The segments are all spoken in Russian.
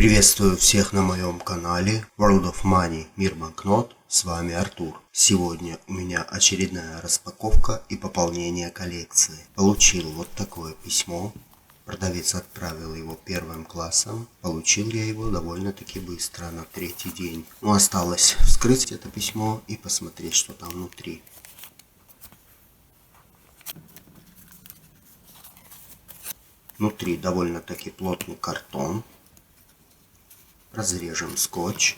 Приветствую всех на моем канале World of Money, Мир банкнот, с вами Артур. Сегодня у меня очередная распаковка и пополнение коллекции. Получил вот такое письмо. Продавец отправил его первым классом. Получил я его довольно-таки быстро, на третий день. Но осталось вскрыть это письмо и посмотреть, что там внутри. Внутри довольно-таки плотный картон. Разрежем скотч.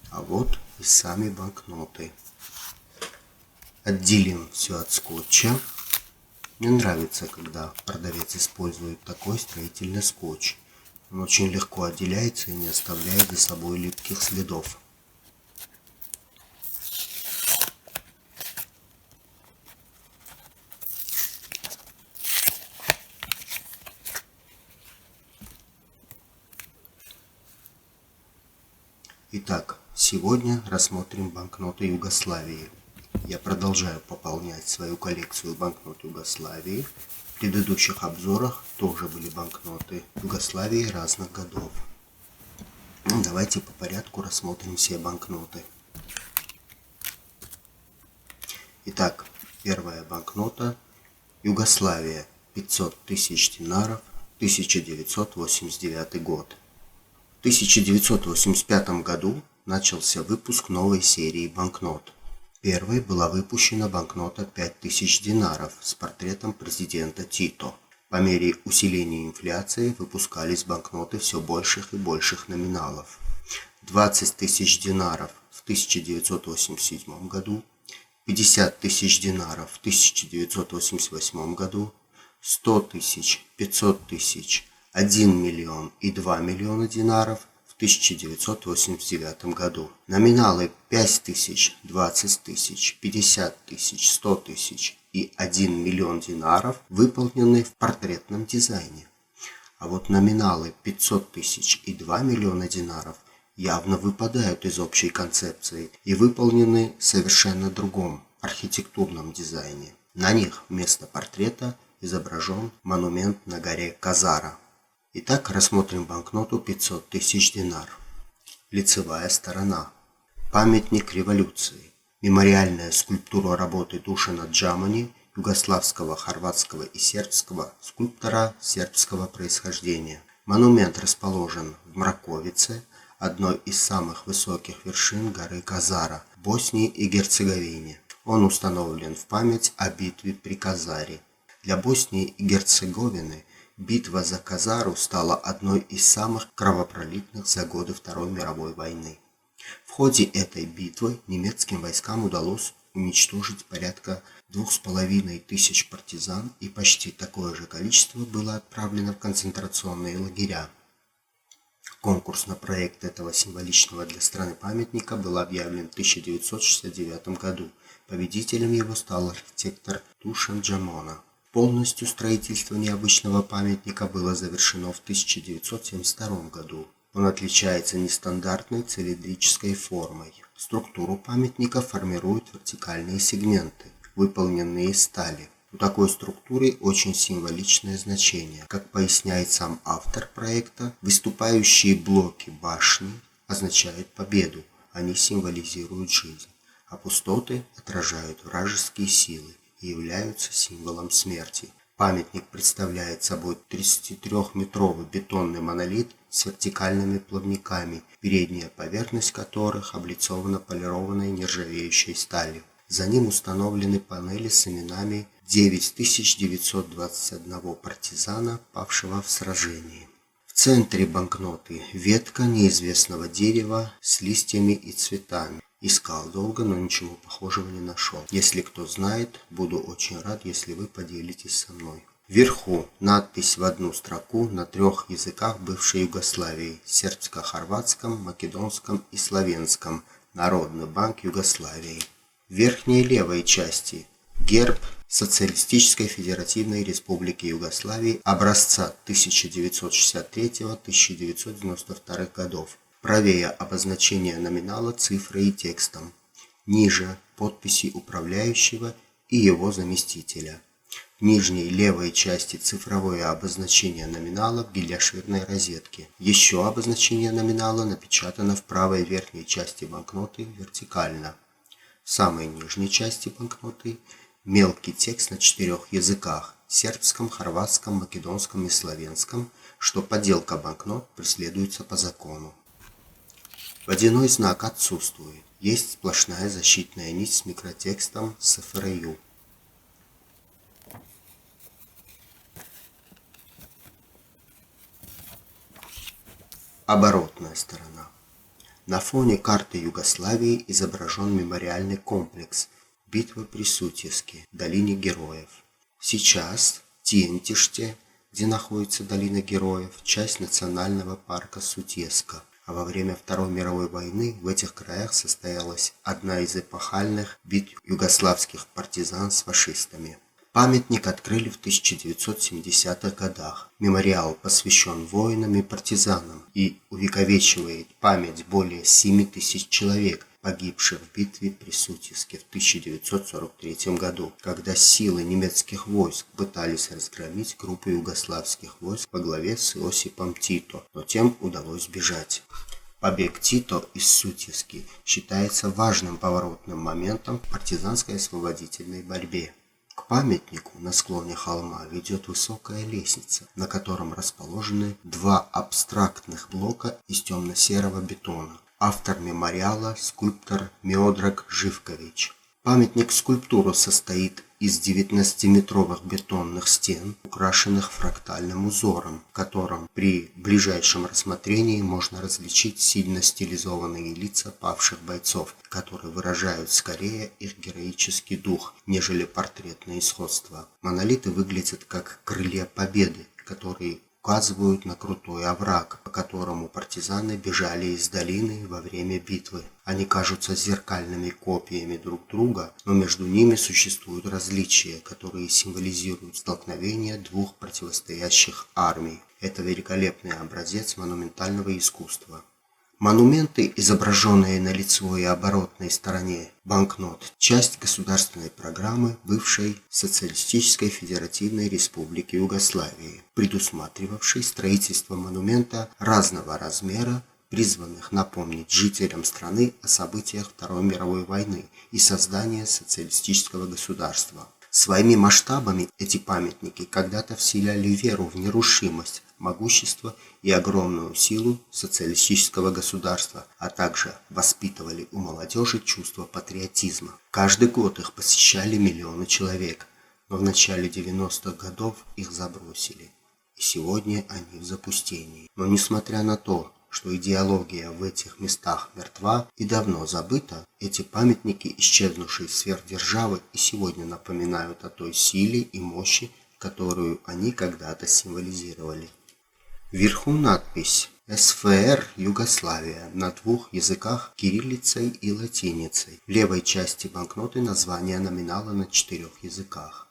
А вот и сами банкноты. Отделим все от скотча. Мне нравится, когда продавец использует такой строительный скотч. Он очень легко отделяется и не оставляет за собой липких следов. Итак, сегодня рассмотрим банкноты Югославии. Я продолжаю пополнять свою коллекцию банкнот Югославии. В предыдущих обзорах тоже были банкноты Югославии разных годов. Давайте по порядку рассмотрим все банкноты. Итак, первая банкнота Югославия, 500 тысяч динаров, 1989 год. В 1985 году начался выпуск новой серии банкнот. Первой была выпущена банкнота 5000 динаров с портретом президента Тито. По мере усиления инфляции выпускались банкноты все больших и больших номиналов. 20 тысяч динаров в 1987 году, 50 тысяч динаров в 1988 году, 100 тысяч, 500 тысяч, 1 миллион и 2 миллиона динаров в 1989 году. Номиналы 5 тысяч, 20 тысяч, 50 тысяч, 100 тысяч и 1 миллион динаров выполнены в портретном дизайне. А вот номиналы 500 тысяч и 2 миллиона динаров явно выпадают из общей концепции и выполнены в совершенно другом архитектурном дизайне. На них вместо портрета изображен монумент на горе Казара. Итак, рассмотрим банкноту 500 тысяч динар. Лицевая сторона. Памятник революции. Мемориальная скульптура работы Душана Джамани, югославского, хорватского и сербского скульптора сербского происхождения. Монумент расположен в Мраковице, одной из самых высоких вершин горы Казара, в Боснии и Герцеговине. Он установлен в память о битве при Казаре. Для Боснии и Герцеговины битва за Казару стала одной из самых кровопролитных за годы Второй мировой войны. В ходе этой битвы немецким войскам удалось уничтожить порядка 2500 партизан, и почти такое же количество было отправлено в концентрационные лагеря. Конкурс на проект этого символичного для страны памятника был объявлен в 1969 году. Победителем его стал архитектор Душан Джамона. Полностью строительство необычного памятника было завершено в 1972 году. Он отличается нестандартной цилиндрической формой. Структуру памятника формируют вертикальные сегменты, выполненные из стали. У такой структуры очень символичное значение. Как поясняет сам автор проекта, выступающие блоки башни означают победу, они символизируют жизнь, а пустоты отражают вражеские силы и являются символом смерти. Памятник представляет собой 33-метровый бетонный монолит с вертикальными плавниками, передняя поверхность которых облицована полированной нержавеющей сталью. За ним установлены панели с именами 9921 партизана, павшего в сражении. В центре банкноты ветка неизвестного дерева с листьями и цветами. Искал долго, но ничего похожего не нашел. Если кто знает, буду очень рад, если вы поделитесь со мной. Вверху надпись в одну строку на 3 языках бывшей Югославии: сербско-хорватском, македонском и славянском. Народный банк Югославии. В верхней левой части герб Социалистической Федеративной Республики Югославии образца 1963-1992 годов. Правее обозначение номинала цифрой и текстом. Ниже подписи управляющего и его заместителя. В нижней левой части цифровое обозначение номинала в гильяширной розетке. Еще обозначение номинала напечатано в правой верхней части банкноты вертикально. В самой нижней части банкноты мелкий текст на 4 языках – сербском, хорватском, македонском и славянском, что подделка банкнот преследуется по закону. Водяной знак отсутствует. Есть сплошная защитная нить с микротекстом СФРЮ. Оборотная сторона. На фоне карты Югославии изображен мемориальный комплекс битвы при Сутиске, долине героев. Сейчас в Тиентиште, где находится долина героев, часть национального парка Сутеска. А во время Второй мировой войны в этих краях состоялась одна из эпохальных битв югославских партизан с фашистами. Памятник открыли в 1970-х годах. Мемориал посвящен воинам и партизанам и увековечивает память более 7 тысяч человек, погибших в битве при Сутиске в 1943 году, когда силы немецких войск пытались разгромить группу югославских войск во главе с Иосипом Тито, но тем удалось бежать. Побег Тито из Сутиски считается важным поворотным моментом в партизанской освободительной борьбе. К памятнику на склоне холма ведет высокая лестница, на котором расположены два абстрактных блока из темно-серого бетона. Автор мемориала – скульптор Миодраг Живкович. Памятник-скульптура состоит из 19-метровых бетонных стен, украшенных фрактальным узором, в котором при ближайшем рассмотрении можно различить сильно стилизованные лица павших бойцов, которые выражают скорее их героический дух, нежели портретное сходство. Монолиты выглядят как крылья победы, которые указывают на крутой овраг, по которому партизаны бежали из долины во время битвы. Они кажутся зеркальными копиями друг друга, но между ними существуют различия, которые символизируют столкновение двух противостоящих армий. Это великолепный образец монументального искусства. Монументы, изображенные на лицевой и оборотной стороне банкнот, часть государственной программы бывшей Социалистической Федеративной Республики Югославии, предусматривавшей строительство монумента разного размера, призванных напомнить жителям страны о событиях Второй мировой войны и создания социалистического государства. Своими масштабами эти памятники когда-то вселяли веру в нерушимость, могущество и огромную силу социалистического государства, а также воспитывали у молодежи чувство патриотизма. Каждый год их посещали миллионы человек, но в начале 90-х годов их забросили, и сегодня они в запустении. Но несмотря на то, что идеология в этих местах мертва и давно забыта, эти памятники, исчезнувшие из сфер державы, и сегодня напоминают о той силе и мощи, которую они когда-то символизировали. Вверху надпись «СФР Югославия» на двух языках, кириллицей и латиницей. В левой части банкноты название номинала на 4 языках.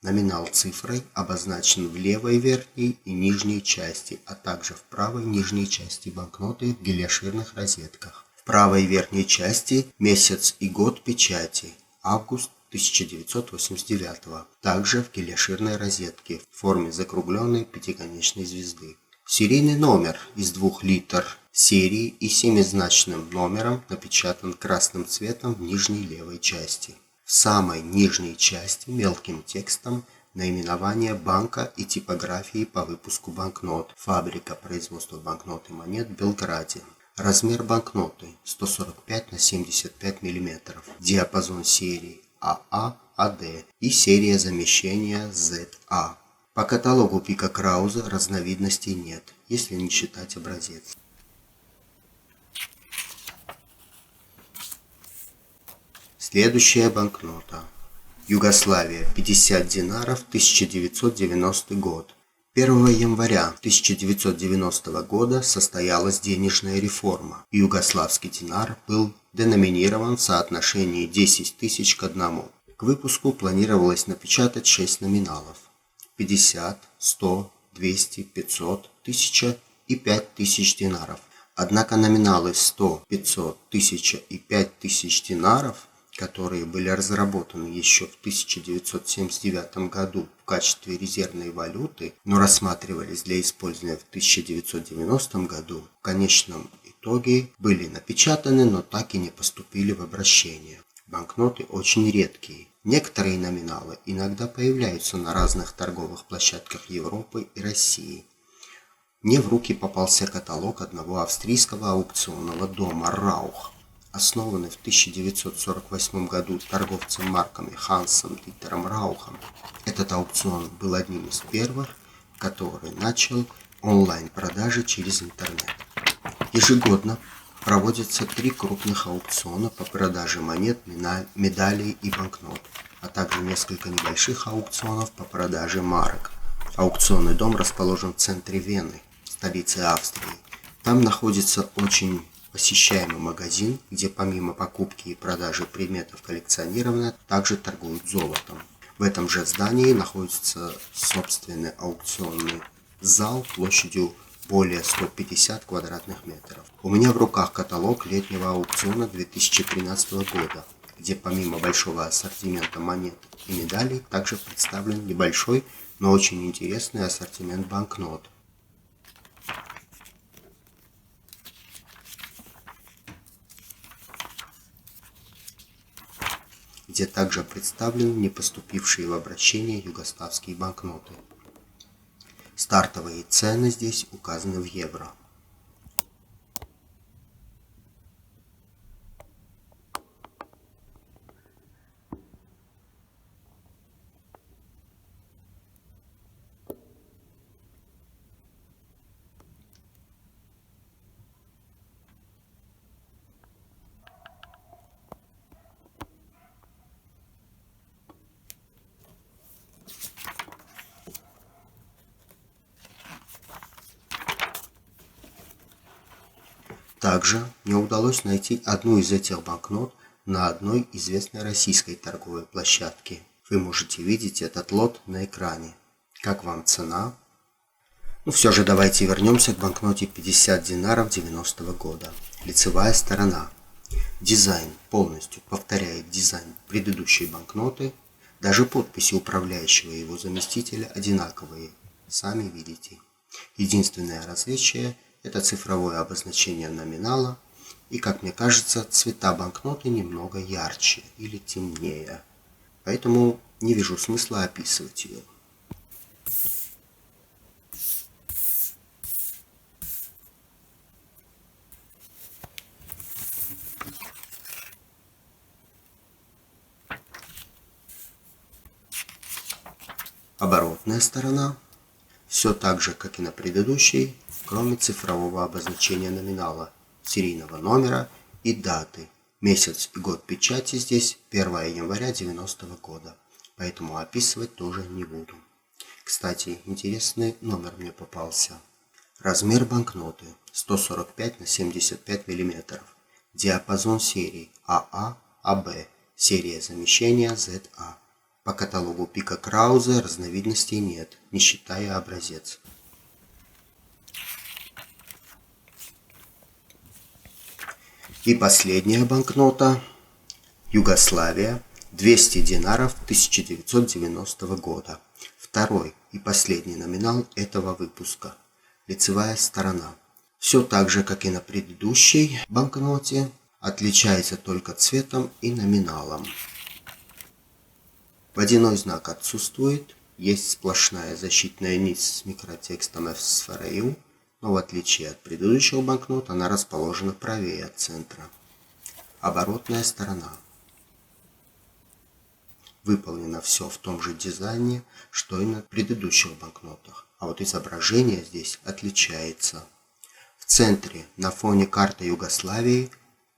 Номинал цифрой обозначен в левой верхней и нижней части, а также в правой нижней части банкноты в гильяширных розетках. В правой верхней части месяц и год печати – август 1989, также в гильяширной розетке в форме закругленной пятиконечной звезды. Серийный номер из 2 литр серии и 7-значным номером напечатан красным цветом в нижней левой части. В самой нижней части мелким текстом наименование банка и типографии по выпуску банкнот. Фабрика производства банкнот и монет в Белграде. Размер банкноты 145 на 75 мм. Диапазон серии АА, АД и серия замещения ZA. По каталогу Пика Крауза разновидностей нет, если не считать образец. Следующая банкнота. Югославия, 50 динаров, 1990 год. 1 января 1990 года состоялась денежная реформа, и югославский динар был деноминирован в соотношении 10 тысяч к 1. К выпуску планировалось напечатать 6 номиналов – 50, 100, 200, 500, 1000 и 5000 динаров. Однако номиналы 100, 500, 1000 и 5000 динаров, которые были разработаны еще в 1979 году в качестве резервной валюты, но рассматривались для использования в 1990 году, в конечном итоге были напечатаны, но так и не поступили в обращение. Банкноты очень редкие. Некоторые номиналы иногда появляются на разных торговых площадках Европы и России. Мне в руки попался каталог одного австрийского аукционного дома «Раух», основанный в 1948 году торговцем марками Хансом Дитером Раухом. Этот аукцион был одним из первых, который начал онлайн-продажи через интернет. Ежегодно проводятся 3 крупных аукциона по продаже монет, медалей и банкнот, а также несколько небольших аукционов по продаже марок. Аукционный дом расположен в центре Вены, столице Австрии. Там находится очень посещаемый магазин, где помимо покупки и продажи предметов коллекционирования также торгуют золотом. В этом же здании находится собственный аукционный зал площадью более 150 квадратных метров. У меня в руках каталог летнего аукциона 2013 года, где помимо большого ассортимента монет и медалей также представлен небольшой, но очень интересный ассортимент банкнот. Где также представлены не поступившие в обращение югославские банкноты. Стартовые цены здесь указаны в евро. Также мне удалось найти одну из этих банкнот на одной известной российской торговой площадке. Вы можете видеть этот лот на экране. Как вам цена? Все же давайте вернемся к банкноте 50 динаров 90-го года. Лицевая сторона. Дизайн полностью повторяет дизайн предыдущей банкноты. Даже подписи управляющего и его заместителя одинаковые. Сами видите. Единственное различие – это цифровое обозначение номинала, и, как мне кажется, цвета банкноты немного ярче или темнее. Поэтому не вижу смысла описывать ее. Оборотная сторона. Все так же, как и на предыдущей, кроме цифрового обозначения номинала, серийного номера и даты. Месяц и год печати здесь 1 января 90-го года, поэтому описывать тоже не буду. Кстати, интересный номер мне попался. Размер банкноты 145 на 75 мм. Диапазон серии АА, АБ. Серия замещения ZA. По каталогу Пика Краузе разновидностей нет, не считая образец. И последняя банкнота. Югославия. 200 динаров 1990 года. Второй и последний номинал этого выпуска. Лицевая сторона. Все так же, как и на предыдущей банкноте. Отличается только цветом и номиналом. Водяной знак отсутствует. Есть сплошная защитная нить с микротекстом FSFRU. Но в отличие от предыдущего банкнота, она расположена правее от центра. Оборотная сторона. Выполнено все в том же дизайне, что и на предыдущих банкнотах. А вот изображение здесь отличается. В центре, на фоне карты Югославии,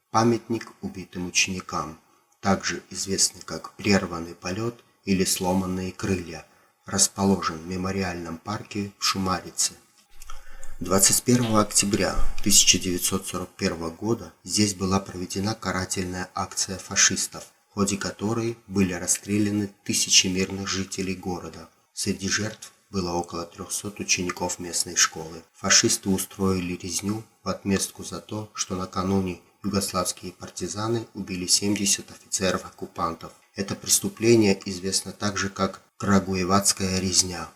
памятник убитым ученикам, также известный как «Прерванный полет» или «Сломанные крылья», расположен в мемориальном парке в Шумарице. 21 октября 1941 года здесь была проведена карательная акция фашистов, в ходе которой были расстреляны тысячи мирных жителей города. Среди жертв было около 300 учеников местной школы. Фашисты устроили резню в отместку за то, что накануне югославские партизаны убили 70 офицеров-оккупантов. Это преступление известно также как Крагуевацкая резня.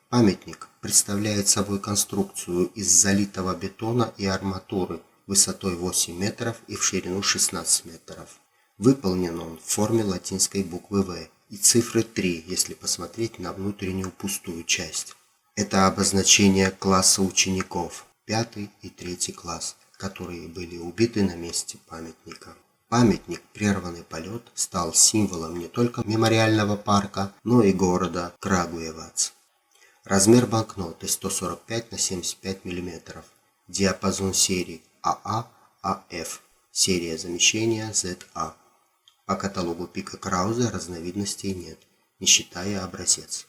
Памятник представляет собой конструкцию из залитого бетона и арматуры высотой 8 метров и в ширину 16 метров. Выполнен он в форме латинской буквы «В» и цифры 3, если посмотреть на внутреннюю пустую часть. Это обозначение класса учеников, 5 и 3 класс, которые были убиты на месте памятника. Памятник «Прерванный полет» стал символом не только мемориального парка, но и города Крагуевац. Размер банкноты 145 на 75 мм. Диапазон серии АА-АФ. Серия замещения ZA. По каталогу Пика Краузе разновидностей нет, не считая образец.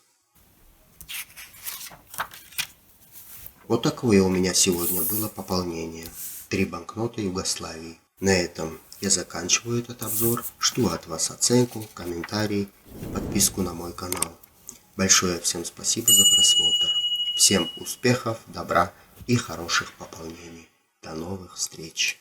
Вот такое у меня сегодня было пополнение. 3 банкноты Югославии. На этом я заканчиваю этот обзор. Жду от вас оценку, комментарий, подписку на мой канал. Большое всем спасибо за просмотр. Всем успехов, добра и хороших пополнений. До новых встреч.